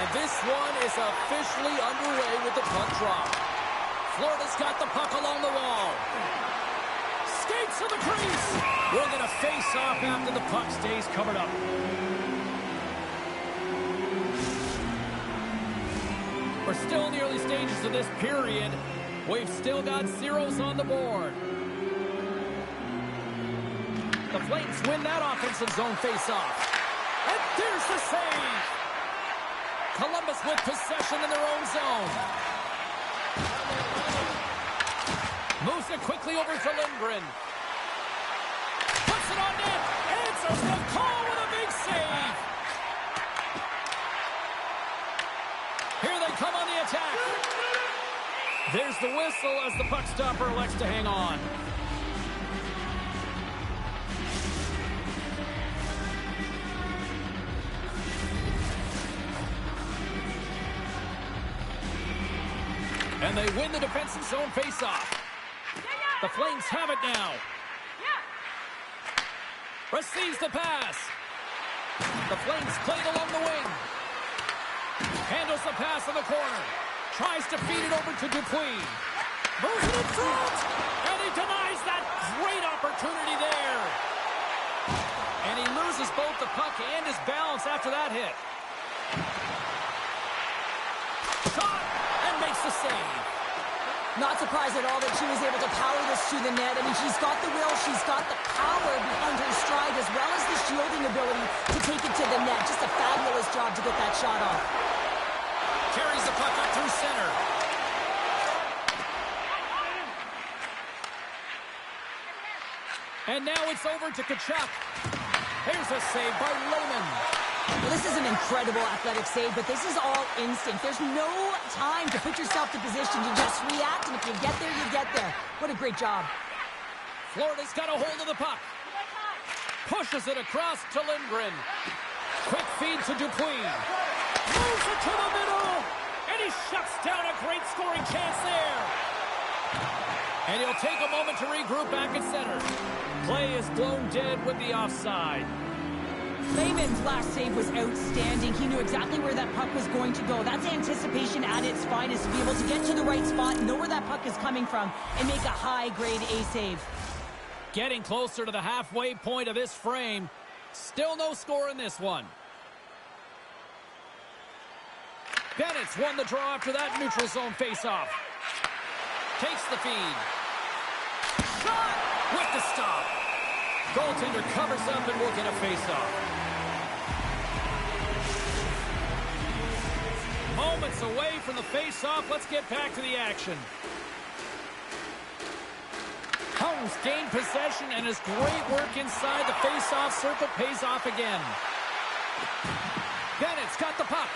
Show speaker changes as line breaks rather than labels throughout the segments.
And this one is officially underway with the puck drop. Florida's got the puck along the wall. Skates to the crease. We'll get a face-off after the puck stays covered up. We're still in the early stages of this period. We've still got zeros on the board. The Flames win that offensive zone face-off. And there's the save. Columbus with possession in their own zone. Moves it quickly over to Lindgren. Puts it on net. Answers the call with a big save. Here they come on the attack. There's the whistle as the puck stopper elects to hang on. And they win the defensive zone faceoff. The Flames have it now. Receives the pass. The Flames play it along the wing. Handles the pass in the corner. Tries to feed it over to Dupuis. Moves it in front. And he denies that great opportunity there. And he loses both the puck and his balance after that hit. Shot and makes the save.
Not surprised at all that she was able to power this to the net. I mean, she's got the will, she's got the power behind her stride, as well as the shielding ability to take it to the net. Just a fabulous job to get that shot off.
Carries the puck up through center. And now it's over to Tkachuk. Here's a save by Lohman.
Well, this is an incredible athletic save, but this is all instinct. There's no time to put yourself to position. You just react, and if you get there, you get there. What a great job.
Florida's got a hold of the puck. Pushes it across to Lindgren. Quick feed to Dupuis. Moves it to the middle. And he shuts down a great scoring chance there. And he'll take a moment to regroup back at center. Play is blown dead with the offside.
Lehman's last save was outstanding. He knew exactly where that puck was going to go. That's anticipation at its finest, to be able to get to the right spot, know where that puck is coming from, and make a high-grade A save.
Getting closer to the halfway point of this frame. Still no score in this one. Bennett's won the draw after that neutral zone faceoff. Takes the feed. Shot with the stop. Goaltender covers up and will get a faceoff. Moments away from the faceoff. Let's get back to the action. Holmes gained possession, and his great work inside the faceoff circle pays off again. Bennett's got the puck.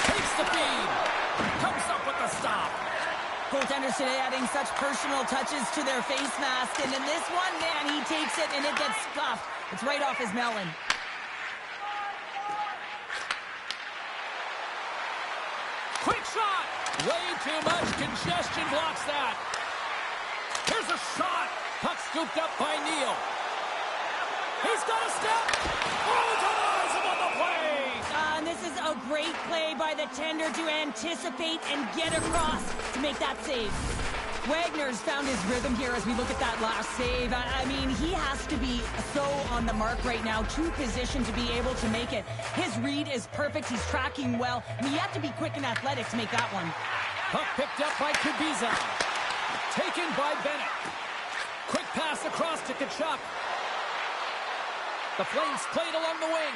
Takes the feed. Comes up with the stop.
Goaltenders today adding such personal touches to their face mask. And in this one, man, he takes it and it gets scuffed. It's right off his melon.
Quick shot. Way too much congestion blocks that. Here's a shot. Puck scooped up by Neal. He's got a step. Oh, denies him on the play.
And this is a great play by the tender to anticipate and get across to make that save. Wagner's found his rhythm here as we look at that last save. I mean, he has to be so on the mark right now, to position to be able to make it. His read is perfect. He's tracking well. I mean, you have to be quick and athletic to make that one.
Puck picked up by Kubica. Taken by Bennett. Quick pass across to Tkachuk. The Flames played along the wing.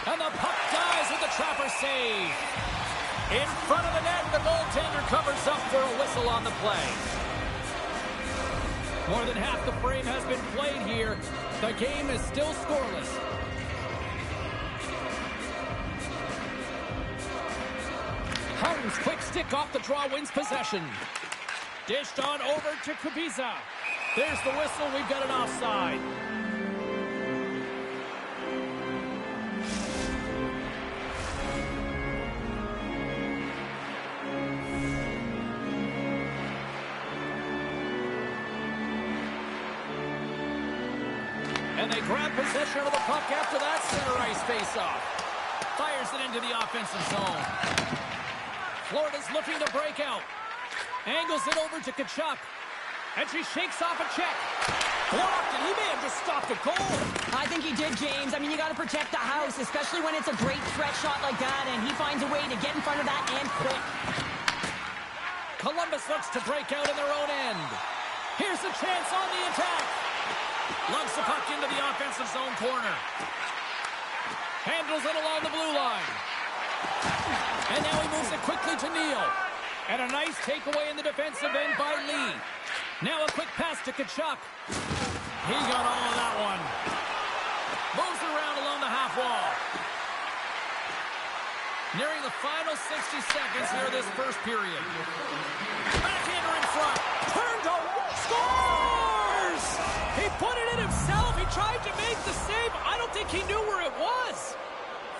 And the puck dies with the trapper save. In front of the net, the goaltender covers up for a whistle on the play. More than half the frame has been played here. The game is still scoreless. Holmes' quick stick off the draw wins possession. Dished on over to Kubica. There's the whistle. We've got an offside. And they grab possession of the puck after that center ice faceoff. Fires it into the offensive zone. Florida's looking to break out. Angles it over to Tkachuk. And she shakes off a check. Blocked, and he may have just stopped a goal.
I think he did, James. I mean, you got to protect the house, especially when it's a great threat shot like that, and he finds a way to get in front of that and quick.
Columbus looks to break out in their own end. Here's a chance on the attack. Lugs the puck into the offensive zone corner. Handles it along the blue line. And now he moves it quickly to Neal. And a nice takeaway in the defensive end by Lee. Now a quick pass to Tkachuk. He got all of that one. Moves around along the half wall. Nearing the final 60 seconds here this first period. Backhander in front. Turned to scores! He put it in himself. He tried to make the save. I don't think he knew where it was.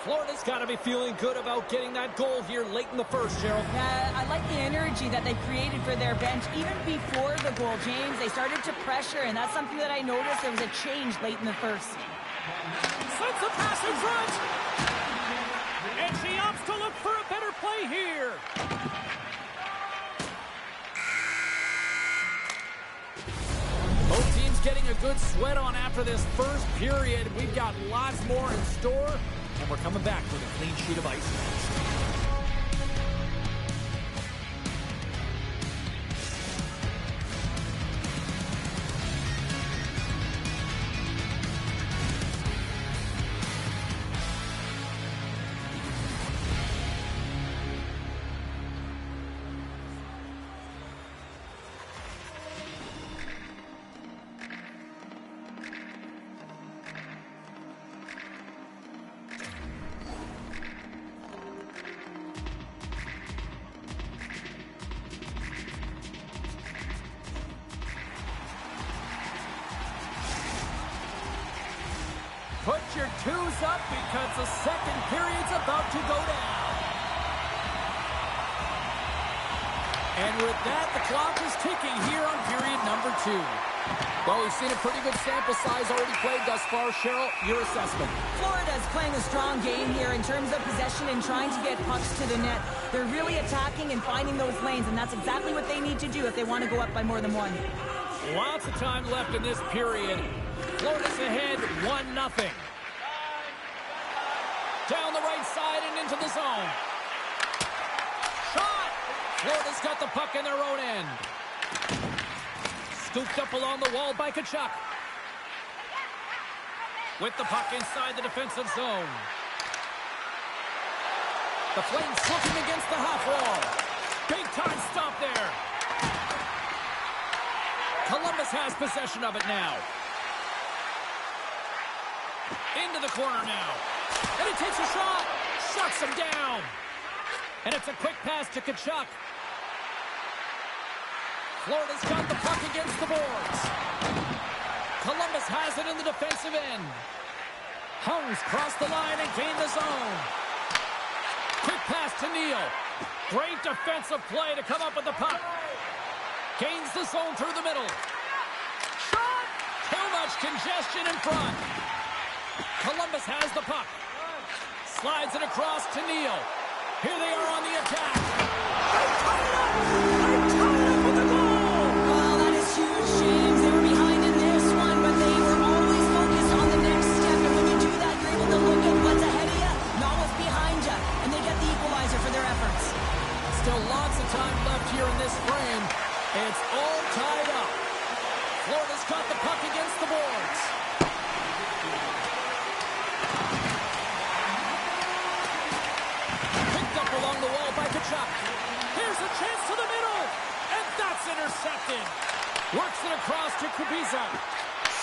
Florida's got to be feeling good about getting that goal here late in the first, Cheryl.
Yeah, I like the energy that they created for their bench. Even before the goal, James, they started to pressure, and that's something that I noticed. There was a change late in the first.
Sends the pass in front. And she opts to look for a better play here. Both teams getting a good sweat on after this first period. We've got lots more in store. And we're coming back with a clean sheet of ice next. Put your twos up because the second period's about to go down. And with that, the clock is ticking here on period number 2. Well, we've seen a pretty good sample size already played thus far. Cheryl, your assessment.
Florida's playing a strong game here in terms of possession and trying to get pucks to the net. They're really attacking and finding those lanes, and that's exactly what they need to do if they want to go up by more than one.
Lots of time left in this period. Florida's ahead 1-0. Down the right side and into the zone. Shot! Florida's got the puck in their own end. Scooped up along the wall by Tkachuk. With the puck inside the defensive zone. The Flames looking against the half wall. Big time stop there. Columbus has possession of it now. Into the corner now. And he takes a shot. Shuts him down. And it's a quick pass to Tkachuk. Florida's got the puck against the boards. Columbus has it in the defensive end. Hung's crossed the line and gained the zone. Quick pass to Neal. Great defensive play to come up with the puck. Gains the zone through the middle. Shot! Too much congestion in front. Columbus has the puck. Slides it across to Neal. Here they are on the attack. They tie it up! They tie it up with the goal!
Well, that is huge, James. They were behind in this one, but they were always focused on the next step. And when you do that, you're able to look at what's ahead of you, not what's behind you. And they get the equalizer for their efforts.
Still lots of time left here in this frame. It's all tied up. Florida's got the puck against the boards. Picked up along the wall by Tkachuk. Here's a chance to the middle. And that's intercepted. Works it across to Kubica.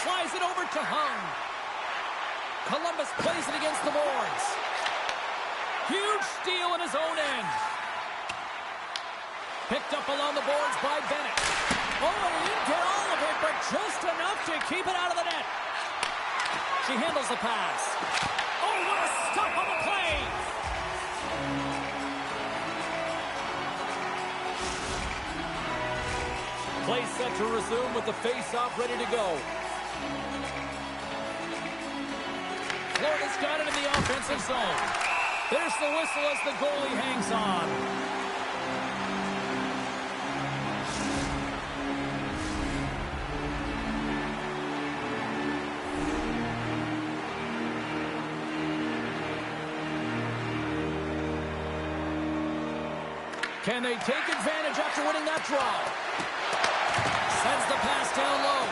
Slides it over to Hung. Columbus plays it against the boards. Huge steal in his own end. Picked up along the boards by Bennett. Oh, he didn't get all of it, but just enough to keep it out of the net. She handles the pass. Oh, what a stop on the play! Play set to resume with the face-off ready to go. Florida's got it in the offensive zone. There's the whistle as the goalie hangs on. Can they take advantage after winning that draw? Sends the pass down low.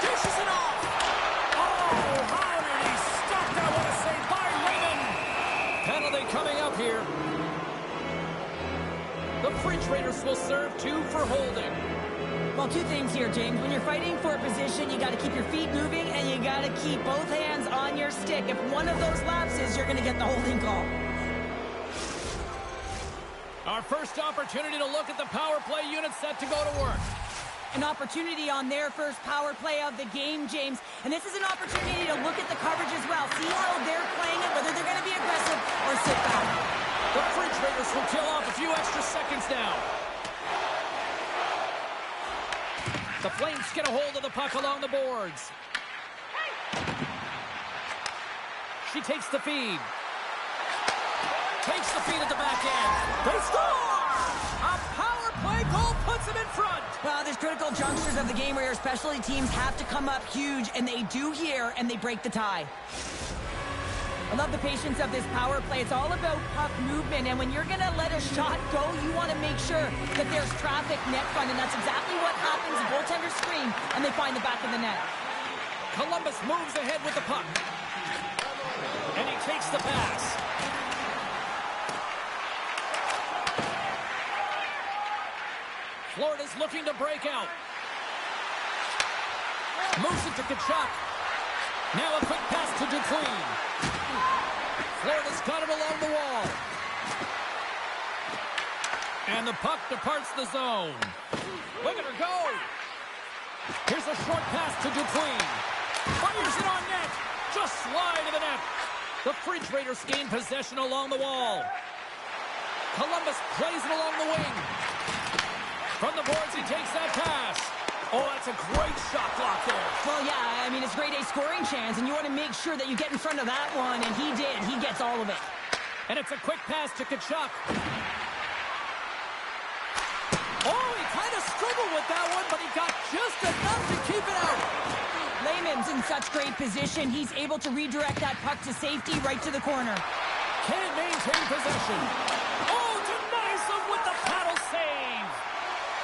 Dishes it off. Oh, how did he stop that? What a save by Raymond. Penalty coming up here. The Refrigerators will serve 2 for holding.
Well, 2 things here, James. When you're fighting for a position, you got to keep your feet moving, and you got to keep both hands on your stick. If one of those lapses, you're going to get the holding call.
Our first opportunity to look at the power play unit set to go to work.
An opportunity on their first power play of the game, James. And this is an opportunity to look at the coverage as well. See how they're playing it, whether they're going to be aggressive or sit back.
The Refrigerators will kill off a few extra seconds now. The Flames get a hold of the puck along the boards. She takes the feed. Takes the feed at the back end. They score! A power play goal puts them in front.
Well, there's critical junctures of the game where your specialty teams have to come up huge, and they do here, and they break the tie. I love the patience of this power play. It's all about puck movement, and when you're going to let a shot go, you want to make sure that there's traffic net front, and that's exactly what happens. The goaltenders scream, and they find the back of the net.
Columbus moves ahead with the puck. And he takes the pass. Florida's looking to break out. Moves it to Tkachuk. Now a quick pass to Dupuis. Florida's got it along the wall. And the puck departs the zone. Look at her go. Here's a short pass to Dupuis. Fires it on net. Just slide to the net. The Refrigerators gain possession along the wall. Columbus plays it along the wing. From the boards, he takes that pass. Oh, that's a great shot block there.
Well, yeah, I mean, it's grade A scoring chance, and you want to make sure that you get in front of that one, and he did. He gets all of it.
And it's a quick pass to Tkachuk. Oh, he kind of struggled with that one, but he got just enough to keep it out.
Lehman's in such great position. He's able to redirect that puck to safety right to the corner.
Can't maintain possession. Oh, denies him with the paddle save.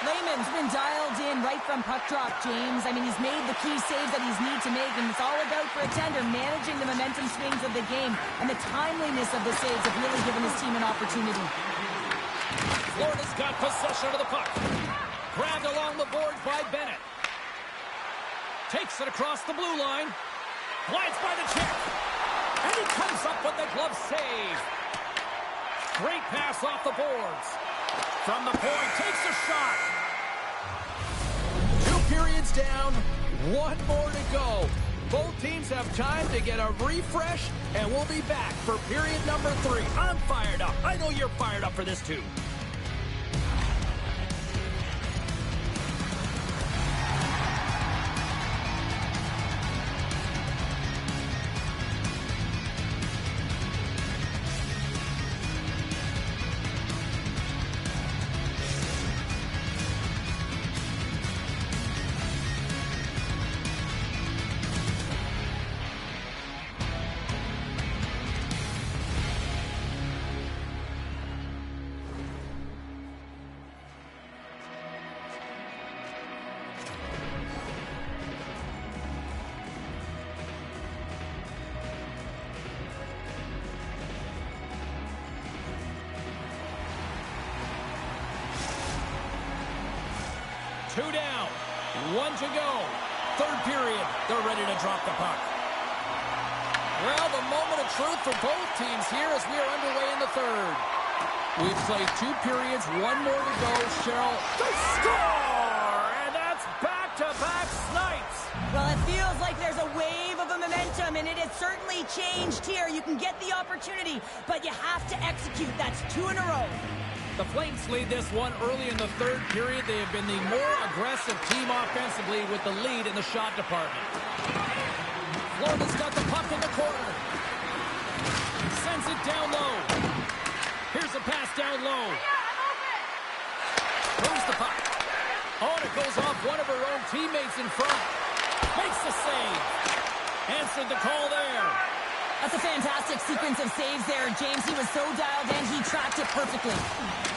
Lehman's been dialed in right from puck drop, James. I mean, he's made the key saves that he's need to make, and it's all about for a tender managing the momentum swings of the game, and the timeliness of the saves have really given his team an opportunity.
Florida's got possession of the puck. Grabbed along the boards by Bennett. Takes it across the blue line. Glides by the check. And he comes up with the glove save. Great pass off the boards. From the point, takes a shot. 2 periods down, 1 more to go. Both teams have time to get a refresh, and we'll be back for period number 3. I'm fired up. I know you're fired up for this too. Two down, 1 to go. 3rd period, they're ready to drop the puck. Well, the moment of truth for both teams here as we are underway in the 3rd. We've played 2 periods, 1 more to go. Cheryl, they score! And that's back-to-back snipes.
Well, it feels like there's a wave of a momentum, and it has certainly changed here. You can get the opportunity, but you have to execute. That's 2 in a row.
The Flames lead this one early in the 3rd period. They have been the more aggressive team offensively with the lead in the shot department. Florida's got the puck in the corner. Sends it down low. Here's a pass down low. Moves the puck. Oh, and it goes off one of her own teammates in front. Makes the save. Answered the call there.
That's a fantastic sequence of saves there, James. He was so dialed in, he tracked it perfectly.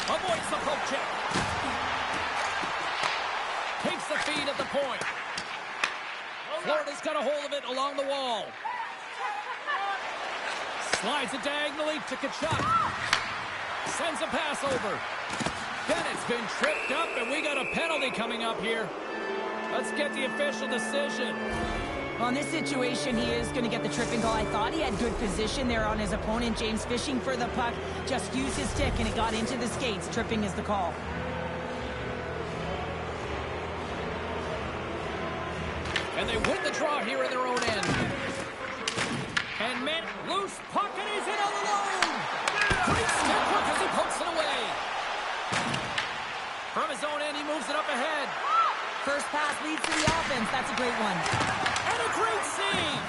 Avoids the poke check. Takes the feed at the point. Florida's got a hold of it along the wall. Slides it diagonally to Kachuk. Sends a pass over. Bennett's been tripped up, and we got a penalty coming up here. Let's get the official decision.
Well, in this situation, he is going to get the tripping call. I thought he had good position there on his opponent. James fishing for the puck. Just used his stick, and it got into the skates. Tripping is the call.
And they win the draw here in their own end. And Mint, loose puck, and he's in alone. Great stick work as he pokes it away. From his own end, he moves it up ahead.
First pass leads to the offense. That's a great one.
And a great save.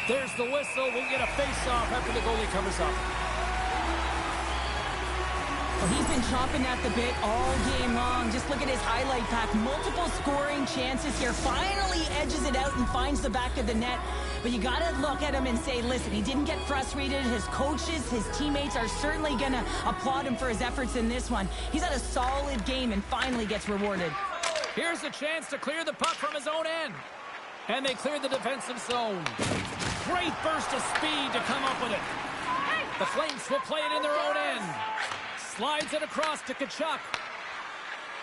There's the whistle. We'll get a face-off after the goalie covers up.
Well, he's been chomping at the bit all game long. Just look at his highlight pack. Multiple scoring chances here. Finally edges it out and finds the back of the net. But you got to look at him and say, listen, he didn't get frustrated. His coaches, his teammates are certainly going to applaud him for his efforts in this one. He's had a solid game and finally gets rewarded.
Here's a chance to clear the puck from his own end. And they clear the defensive zone. Great burst of speed to come up with it. The Flames will play it in their own end. Slides it across to Kachuk.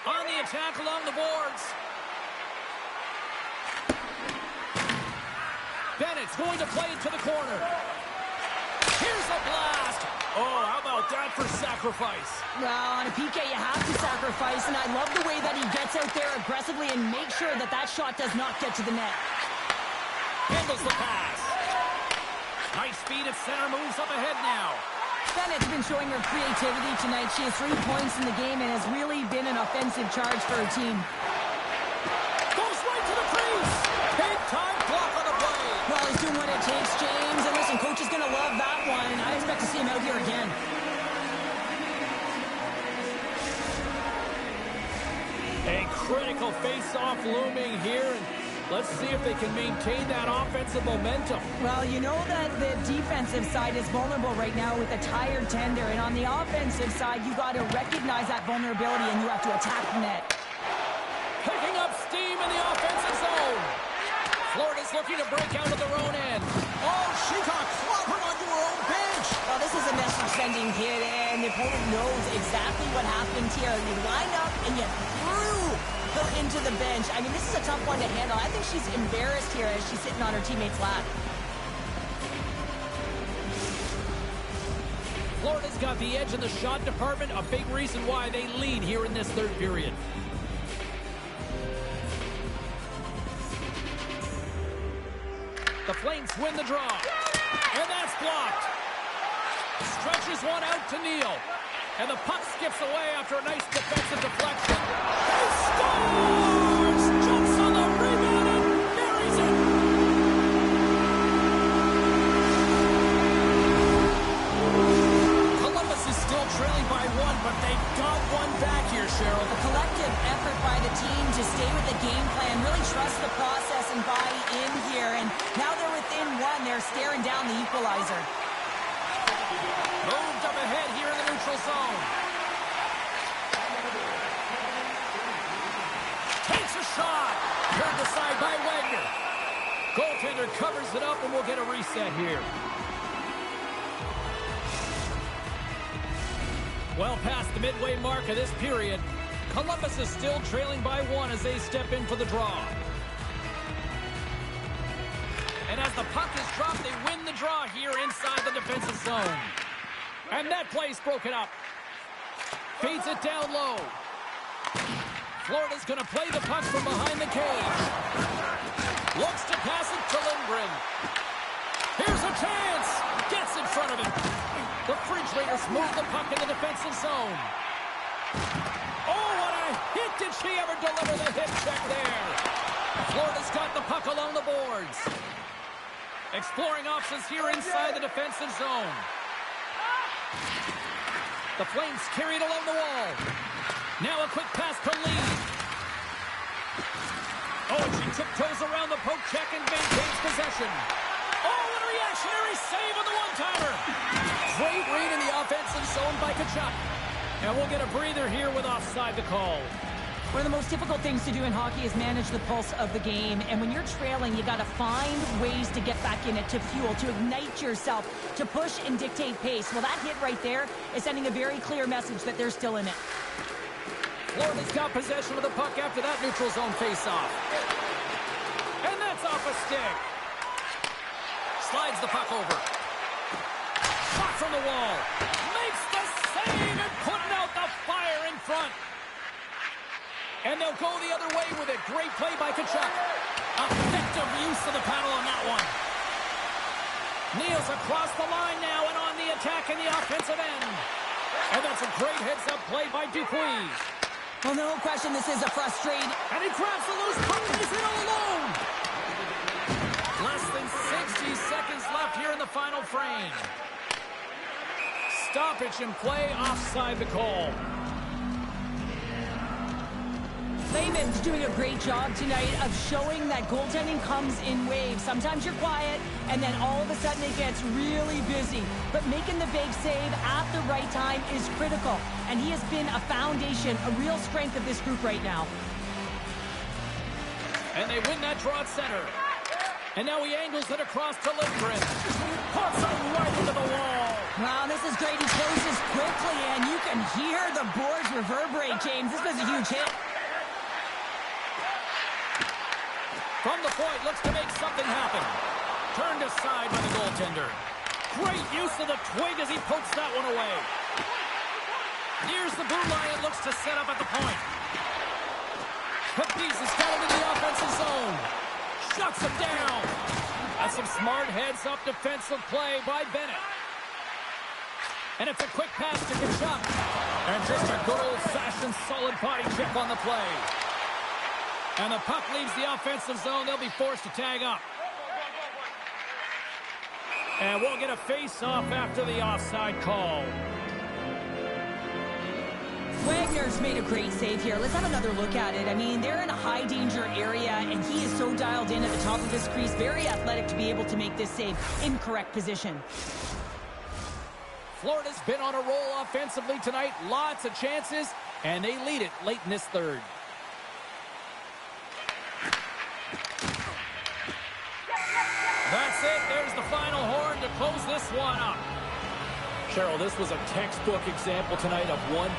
On the attack along the boards. Bennett's going to play it to the corner. Here's a blast. Oh, how about that for sacrifice?
Well, on a PK, you have to sacrifice, and I love the way that he gets out there aggressively and makes sure that that shot does not get to the net.
Handles the pass. Nice speed at center, moves up ahead now.
Bennett's been showing her creativity tonight. She has 3 points in the game and has really been an offensive charge for her team.
Goes right to the crease. Big time block on the play.
Well, he's doing what it takes, James. And listen, coach is going to love that one. And I expect to see him out here again.
A critical face-off looming here. And let's see if they can maintain that offensive momentum.
Well, you know that the defensive side is vulnerable right now with a tired tender. And on the offensive side, you got to recognize that vulnerability and you have to attack the net.
Picking up steam in the offensive zone. Florida's looking to break out of their own end. Oh, she got clobbered onto her own bench.
Well, this is a message-sending hit, and the opponent knows exactly what happened here. You line up and you threw her into the bench. I mean, this is a tough one to handle. I think she's embarrassed here as she's sitting on her teammate's lap.
Florida's got the edge in the shot department, a big reason why they lead here in this third period. The Flames win the draw. And that's blocked. Stretches one out to Neal. And the puck skips away after a nice defensive deflection. He scores! Jumps on the rebound and buries it. Columbus is still trailing by 1, but they've got one back here, Cheryl.
A collective effort by the team to stay with the game plan, really trust the process and buy in here. And now they're within 1. They're staring down the equalizer.
Moved up ahead here in the neutral zone. Takes a shot. Turned aside by Wagner. Goaltender covers it up and we'll get a reset here. Well past the midway mark of this period, Columbus is still trailing by 1 as they step in for the draw. And as the puck is dropped, they win the draw here inside the defensive zone. And that play's broken up. Feeds it down low. Florida's going to play the puck from behind the cage. Looks to pass it to Lindgren. Here's a chance. Gets in front of him. The Fridge Raiders move the puck in the defensive zone. Oh, what a hit. Did she ever deliver the hit check there? Florida's got the puck along the boards. Exploring options here inside the defensive zone. The Flames carry it along the wall. Now a quick pass to Lee. Oh, and she tiptoes around the poke check and maintains possession. Oh, what a reactionary save on the one-timer. Great read in the offensive zone by Tkachuk. And we'll get a breather here with offside the call.
One of the most difficult things to do in hockey is manage the pulse of the game. And when you're trailing, you got to find ways to get back in it, to fuel, to ignite yourself, to push and dictate pace. Well, that hit right there is sending a very clear message that they're still in it.
Florida's got possession of the puck after that neutral zone face-off. And that's off a stick. Slides the puck over. Shot from the wall. Makes the save and putting out the fire in front. And they'll go the other way with it. Great play by Tkachuk. Effective use of the paddle on that one. Neal's across the line now and on the attack in the offensive end. And that's a great heads-up play by Dupuis.
Well, no question this is a frustrating...
And he grabs the loose puck and he's in all alone. Less than 60 seconds left here in the final frame. Stoppage in play, offside the call.
Lehman's doing a great job tonight of showing that goaltending comes in waves. Sometimes you're quiet, and then all of a sudden it gets really busy. But making the big save at the right time is critical. And he has been a foundation, a real strength of this group right now.
And they win that draw at center. And now he angles it across to Lindgren. Puts it right into the wall.
Wow, this is great. He closes quickly, and you can hear the boards reverberate, James. This was a huge hit.
From the point, looks to make something happen. Turned aside by the goaltender. Great use of the twig as he pokes that one away. Here's the blue line, looks to set up at the point. Capiz is down in the offensive zone. Shuts him down. That's some smart heads-up defensive play by Bennett. And it's a quick pass to Tkachuk. And just a good old-fashioned solid body check on the play. And the puck leaves the offensive zone. They'll be forced to tag up. And we'll get a face-off after the offside call.
Wagner's made a great save here. Let's have another look at it. I mean, they're in a high-danger area, and he is so dialed in at the top of his crease. Very athletic to be able to make this save in correct position.
Florida's been on a roll offensively tonight. Lots of chances, and they lead it late in this third. That's it. There's the final horn to close this one up. Cheryl, this was a textbook example tonight of one